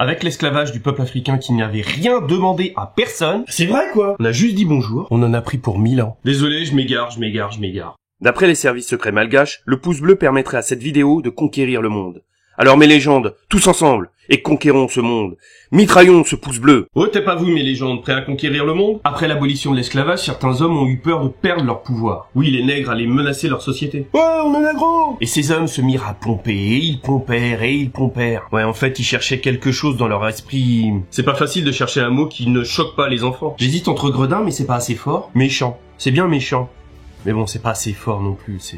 Avec l'esclavage du peuple africain qui n'avait rien demandé à personne, c'est vrai quoi. On a juste dit bonjour, on en a pris pour 1000 ans. Désolé, je m'égare. D'après les services secrets malgaches, le pouce bleu permettrait à cette vidéo de conquérir le monde. Alors mes légendes, tous ensemble, et conquérons ce monde. Mitraillons ce pouce bleu. Oh, t'es pas vous, mes légendes, prêts à conquérir le monde? Après l'abolition de l'esclavage, certains hommes ont eu peur de perdre leur pouvoir. Oui, les nègres allaient menacer leur société. Ouais, on est négro! Et ces hommes se mirent à pomper, et ils pompèrent. Ouais, en fait, ils cherchaient quelque chose dans leur esprit. C'est pas facile de chercher un mot qui ne choque pas les enfants. J'hésite entre gredin, mais c'est pas assez fort. Méchant. C'est bien méchant. Mais bon, c'est pas assez fort non plus,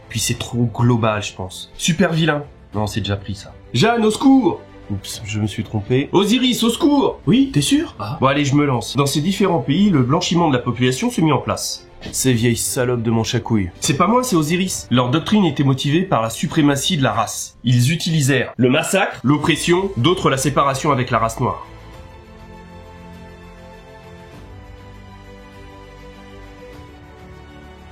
Puis c'est trop global, je pense. Super vilain. Non, c'est déjà pris, ça. Jeanne, au secours! Oups, je me suis trompé. Osiris, au secours! Oui, t'es sûr? Bon allez, je me lance. Dans ces différents pays, le blanchiment de la population se mit en place. Ces vieilles salopes de manche à couilles. C'est pas moi, c'est Osiris. Leur doctrine était motivée par la suprématie de la race. Ils utilisèrent le massacre, l'oppression, d'autres la séparation avec la race noire.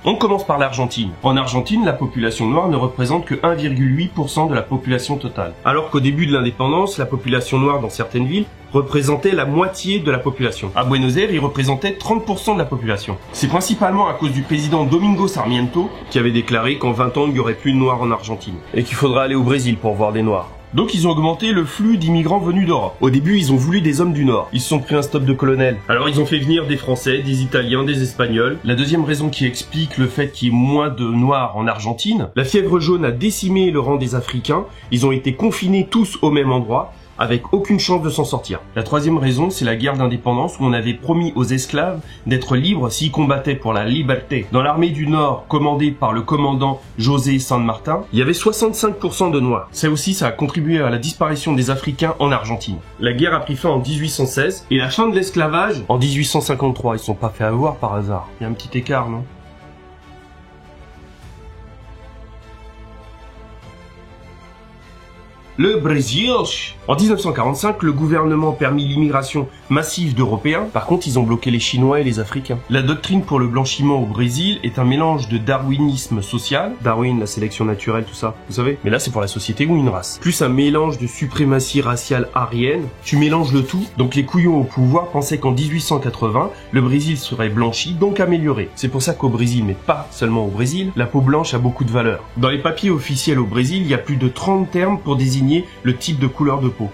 On commence par l'Argentine. En Argentine, la population noire ne représente que 1,8% de la population totale. Alors qu'au début de l'indépendance, la population noire dans certaines villes représentait la moitié de la population. À Buenos Aires, il représentait 30% de la population. C'est principalement à cause du président Domingo Sarmiento qui avait déclaré qu'en 20 ans, il n'y aurait plus de noirs en Argentine. Et qu'il faudra aller au Brésil pour voir des noirs. Donc ils ont augmenté le flux d'immigrants venus d'Europe. Au début, ils ont voulu des hommes du Nord. Ils se sont pris un stop de colonels. Alors ils ont fait venir des Français, des Italiens, des Espagnols. La deuxième raison qui explique le fait qu'il y ait moins de Noirs en Argentine, la fièvre jaune a décimé le rang des Africains. Ils ont été confinés tous au même endroit, avec aucune chance de s'en sortir. La troisième raison, c'est la guerre d'indépendance où on avait promis aux esclaves d'être libres s'ils combattaient pour la liberté. Dans l'armée du Nord, commandée par le commandant José San Martin, il y avait 65% de Noirs. Ça aussi, ça a contribué à la disparition des Africains en Argentine. La guerre a pris fin en 1816 et la fin de l'esclavage en 1853. Ils se sont pas fait avoir par hasard. Il y a un petit écart, non ? Le Brésil. En 1945, le gouvernement permit l'immigration massive d'Européens. Par contre, ils ont bloqué les Chinois et les Africains. La doctrine pour le blanchiment au Brésil est un mélange de darwinisme social, Darwin, la sélection naturelle, tout ça, vous savez. Mais là, c'est pour la société ou une race. Plus un mélange de suprématie raciale aryenne. Tu mélanges le tout. Donc les couillons au pouvoir pensaient qu'en 1880, le Brésil serait blanchi, donc amélioré. C'est pour ça qu'au Brésil, mais pas seulement au Brésil, la peau blanche a beaucoup de valeur. Dans les papiers officiels au Brésil, il y a plus de 30 termes pour désigner le type de couleur de peau.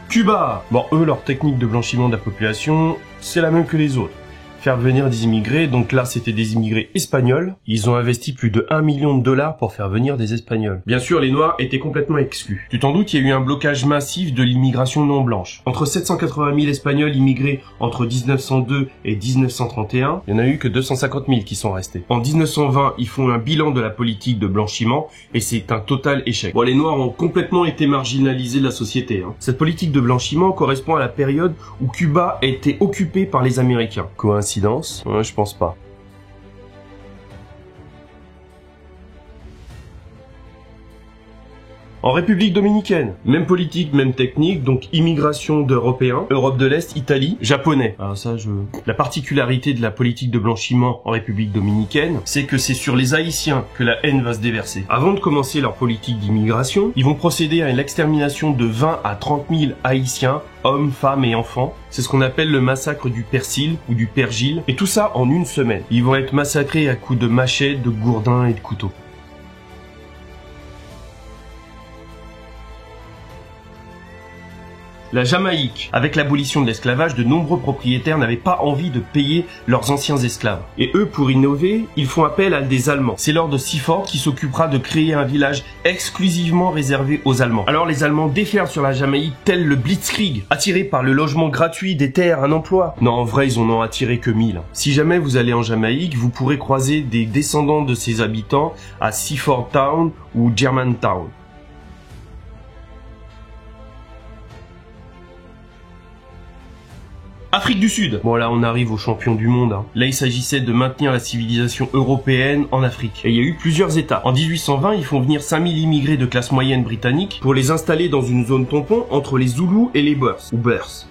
Cuba. Bon, eux, leur technique de blanchiment de la population, c'est la même que les autres. Faire venir des immigrés, donc là c'était des immigrés espagnols. Ils ont investi plus de 1 million de dollars pour faire venir des Espagnols. Bien sûr, les Noirs étaient complètement exclus. Tu t'en doutes, il y a eu un blocage massif de l'immigration non blanche. Entre 780 000 Espagnols immigrés entre 1902 et 1931, il n'y en a eu que 250 000 qui sont restés. En 1920, ils font un bilan de la politique de blanchiment et c'est un total échec. Bon, les Noirs ont complètement été marginalisés de la société. Cette politique de blanchiment correspond à la période où Cuba était occupé par les Américains. Coïncidence? Ouais, je pense pas. En République dominicaine, même politique, même technique, donc immigration d'Européens, Europe de l'Est, Italie, Japonais. Alors ça, La particularité de la politique de blanchiment en République dominicaine, c'est que c'est sur les Haïtiens que la haine va se déverser. Avant de commencer leur politique d'immigration, ils vont procéder à l'extermination de 20 à 30 000 Haïtiens, hommes, femmes et enfants. C'est ce qu'on appelle le massacre du Persil ou du Pergil, et tout ça en une semaine. Ils vont être massacrés à coups de machettes, de gourdins et de couteaux. La Jamaïque. Avec l'abolition de l'esclavage, de nombreux propriétaires n'avaient pas envie de payer leurs anciens esclaves. Et eux, pour innover, ils font appel à des Allemands. C'est Lord Seaford qui s'occupera de créer un village exclusivement réservé aux Allemands. Alors les Allemands déferlent sur la Jamaïque tel le Blitzkrieg, attirés par le logement gratuit, des terres, un emploi. Non, en vrai, ils en ont attiré que 1000. Si jamais vous allez en Jamaïque, vous pourrez croiser des descendants de ces habitants à Seaford Town ou Germantown. Afrique du Sud. Bon là on arrive aux champions du monde. Là il s'agissait de maintenir la civilisation européenne en Afrique. Et il y a eu plusieurs états. En 1820 ils font venir 5000 immigrés de classe moyenne britannique pour les installer dans une zone tampon entre les Zoulous et les Boers. Ou Boers,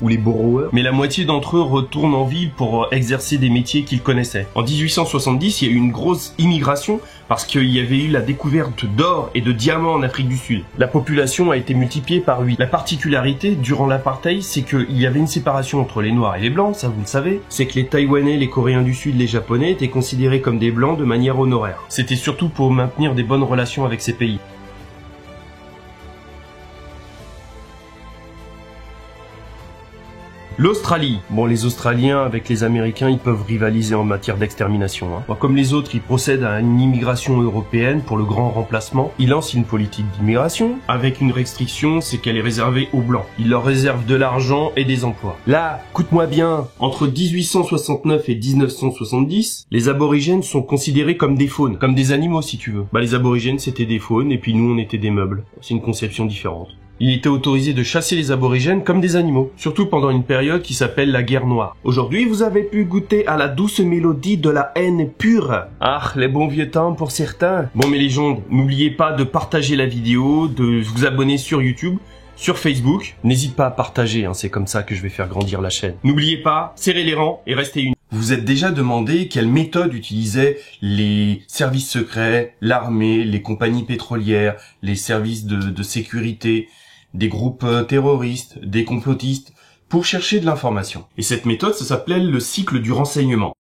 ou les Boers. Mais la moitié d'entre eux retournent en ville pour exercer des métiers qu'ils connaissaient. En 1870 il y a eu une grosse immigration parce qu'il y avait eu la découverte d'or et de diamants en Afrique du Sud. La population a été multipliée par 8. La particularité durant l'apartheid, c'est qu'il y avait une séparation entre les noirs et les blancs, ça vous le savez. C'est que les Taïwanais, les Coréens du Sud, les Japonais étaient considérés comme des blancs de manière honoraire. C'était surtout pour maintenir des bonnes relations avec ces pays. L'Australie. Bon, les Australiens avec les Américains, ils peuvent rivaliser en matière d'extermination. Bon, comme les autres, ils procèdent à une immigration européenne pour le grand remplacement. Ils lancent une politique d'immigration avec une restriction, c'est qu'elle est réservée aux Blancs. Ils leur réservent de l'argent et des emplois. Là, écoute-moi bien, entre 1869 et 1970, les aborigènes sont considérés comme des faunes, comme des animaux si tu veux. Bah les aborigènes c'était des faunes et puis nous on était des meubles. C'est une conception différente. Il était autorisé de chasser les aborigènes comme des animaux, surtout pendant une période qui s'appelle la guerre noire. Aujourd'hui, vous avez pu goûter à la douce mélodie de la haine pure. Ah, les bons vieux temps pour certains. Bon, mes légendes, n'oubliez pas de partager la vidéo, de vous abonner sur YouTube, sur Facebook. N'hésite pas à partager, c'est comme ça que je vais faire grandir la chaîne. N'oubliez pas, serrez les rangs et restez unis. Vous vous êtes déjà demandé quelle méthode utilisaient les services secrets, l'armée, les compagnies pétrolières, les services de sécurité, des groupes terroristes, des complotistes, pour chercher de l'information. Et cette méthode, ça s'appelait le cycle du renseignement.